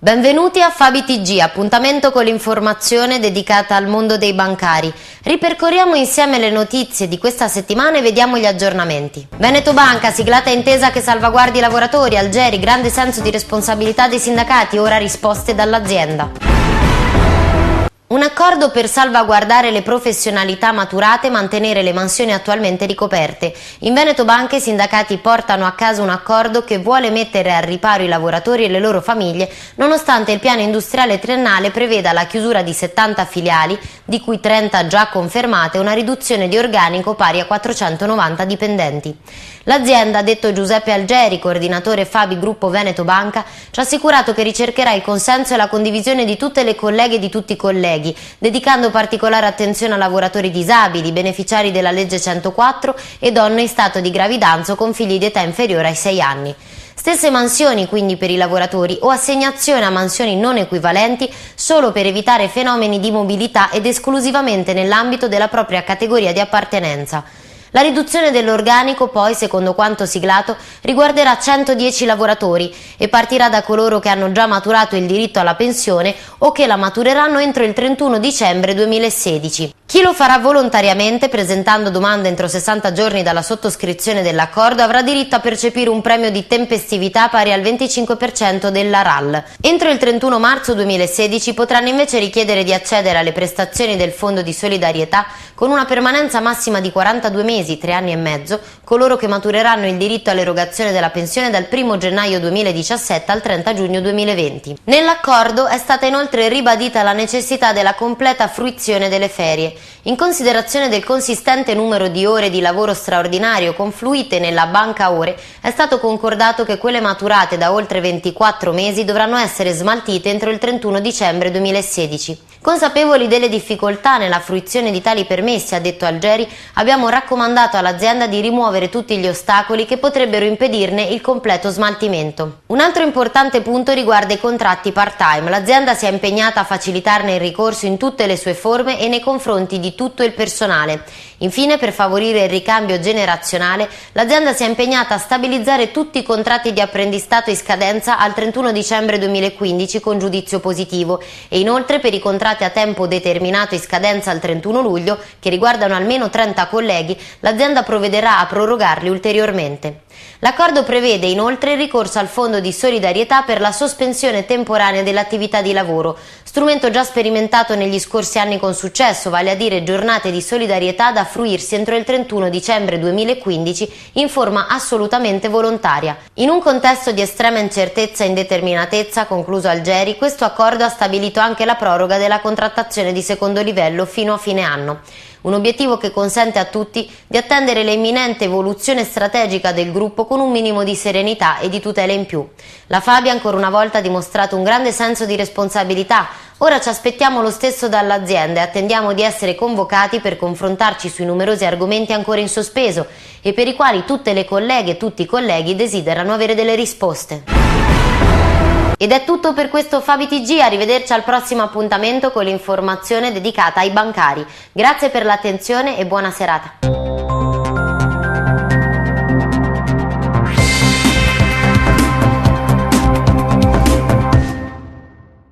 Benvenuti a Fabi TG, appuntamento con l'informazione dedicata al mondo dei bancari. Ripercorriamo insieme le notizie di questa settimana e vediamo gli aggiornamenti. Veneto Banca, siglata intesa che salvaguardi i lavoratori, Algeri, grande senso di responsabilità dei sindacati, ora risposte dall'azienda. Un accordo per salvaguardare le professionalità maturate e mantenere le mansioni attualmente ricoperte. In Veneto Banca i sindacati portano a casa un accordo che vuole mettere al riparo i lavoratori e le loro famiglie, nonostante il piano industriale triennale preveda la chiusura di 70 filiali, di cui 30 già confermate, e una riduzione di organico pari a 490 dipendenti. L'azienda, ha detto Giuseppe Algeri, coordinatore Fabi Gruppo Veneto Banca, ci ha assicurato che ricercherà il consenso e la condivisione di tutte le colleghe e di tutti i colleghi, dedicando particolare attenzione a lavoratori disabili, beneficiari della legge 104 e donne in stato di gravidanza o con figli di età inferiore ai 6 anni. Stesse mansioni quindi per i lavoratori o assegnazione a mansioni non equivalenti solo per evitare fenomeni di mobilità ed esclusivamente nell'ambito della propria categoria di appartenenza. La riduzione dell'organico poi, secondo quanto siglato, riguarderà 110 lavoratori e partirà da coloro che hanno già maturato il diritto alla pensione o che la matureranno entro il 31 dicembre 2016. Chi lo farà volontariamente, presentando domanda entro 60 giorni dalla sottoscrizione dell'accordo, avrà diritto a percepire un premio di tempestività pari al 25% della RAL. Entro il 31 marzo 2016 potranno invece richiedere di accedere alle prestazioni del Fondo di solidarietà con una permanenza massima di 42 mesi, 3 anni e mezzo, coloro che matureranno il diritto all'erogazione della pensione dal 1 gennaio 2017 al 30 giugno 2020. Nell'accordo è stata inoltre ribadita la necessità della completa fruizione delle ferie. In considerazione del consistente numero di ore di lavoro straordinario confluite nella banca ore, è stato concordato che quelle maturate da oltre 24 mesi dovranno essere smaltite entro il 31 dicembre 2016. Consapevoli delle difficoltà nella fruizione di tali permessi, ha detto Algeri, abbiamo raccomandato all'azienda di rimuovere tutti gli ostacoli che potrebbero impedirne il completo smaltimento. Un altro importante punto riguarda i contratti part-time. L'azienda si è impegnata a facilitarne il ricorso in tutte le sue forme e nei confronti di tutto il personale. Infine, per favorire il ricambio generazionale, l'azienda si è impegnata a stabilizzare tutti i contratti di apprendistato in scadenza al 31 dicembre 2015 con giudizio positivo e inoltre per i contratti a tempo determinato in scadenza al 31 luglio, che riguardano almeno 30 colleghi, l'azienda provvederà a prorogarli ulteriormente. L'accordo prevede inoltre il ricorso al Fondo di solidarietà per la sospensione temporanea dell'attività di lavoro, strumento già sperimentato negli scorsi anni con successo, vale a dire giornate di solidarietà da fruirsi entro il 31 dicembre 2015 in forma assolutamente volontaria. In un contesto di estrema incertezza e indeterminatezza, concluso Algeri, questo accordo ha stabilito anche la proroga della contrattazione di secondo livello fino a fine anno. Un obiettivo che consente a tutti di attendere l'imminente evoluzione strategica del gruppo con un minimo di serenità e di tutela in più. La Fabi ancora una volta ha dimostrato un grande senso di responsabilità. Ora ci aspettiamo lo stesso dall'azienda e attendiamo di essere convocati per confrontarci sui numerosi argomenti ancora in sospeso e per i quali tutte le colleghe e tutti i colleghi desiderano avere delle risposte. Ed è tutto per questo Fabi TG, arrivederci al prossimo appuntamento con l'informazione dedicata ai bancari. Grazie per l'attenzione e buona serata.